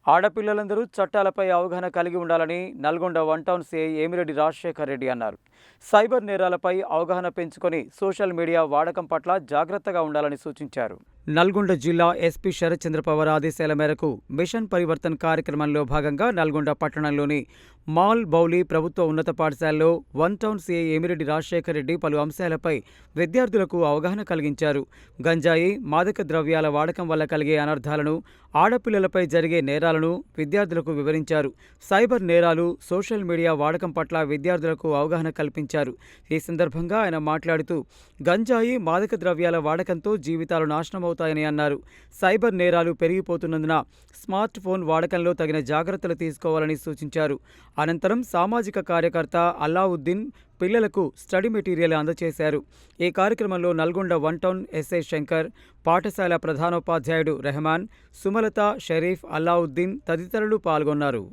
ఆడపిల్లలందరూ చట్టాలపై అవగాహన కలిగి ఉండాలని Nalgonda one town CI Emireddy Rajasekhar Reddy అన్నారు. సైబర్ నేరాలపై అవగాహన పెంచుకొని సోషల్ మీడియా వాడకం పట్ల జాగ్రత్తగా ఉండాలని సూచించారు. నల్గొండ జిల్లా ఎస్పీ శరత్చంద్ర పవార్ ఆదేశాల మేరకు మిషన్ పరివర్తన్ కార్యక్రమంలో భాగంగా నల్గొండ పట్టణంలోని మాల్ బౌలి ప్రభుత్వ ఉన్నత పాఠశాలలో one town CI Emireddy Rajasekhar Reddy పలు అంశాలపై విద్యార్థులకు అవగాహన కలిగించారు. గంజాయి, మాదక ద్రవ్యాల వాడకం వల్ల కలిగే అనర్థాలను, ఆడపిల్లలపై జరిగే నేరాలను విద్యార్థులకు వివరించారు. సైబర్ నేరాలు, సోషల్ మీడియా వాడకం పట్ల విద్యార్థులకు అవగాహన కల్పించారు. ఈ సందర్భంగా ఆయన మాట్లాడుతూ గంజాయి, మాదక ద్రవ్యాల వాడకంతో జీవితాలు నాశనమవుతాయని అన్నారు. సైబర్ నేరాలు పెరిగిపోతున్నందున స్మార్ట్ ఫోన్ వాడకంలో తగిన జాగ్రత్తలు తీసుకోవాలని సూచించారు. అనంతరం సామాజిక కార్యకర్త అల్లావుద్దీన్ పిల్లలకు స్టడీ మెటీరియల్ అందజేశారు. ఈ కార్యక్రమంలో Nalgonda one town SI Shankar, పాఠశాల ప్రధానోపాధ్యాయుడు రెహమాన్, సుమలత, షరీఫ్, అల్లావుద్దీన్ తదితరులు పాల్గొన్నారు.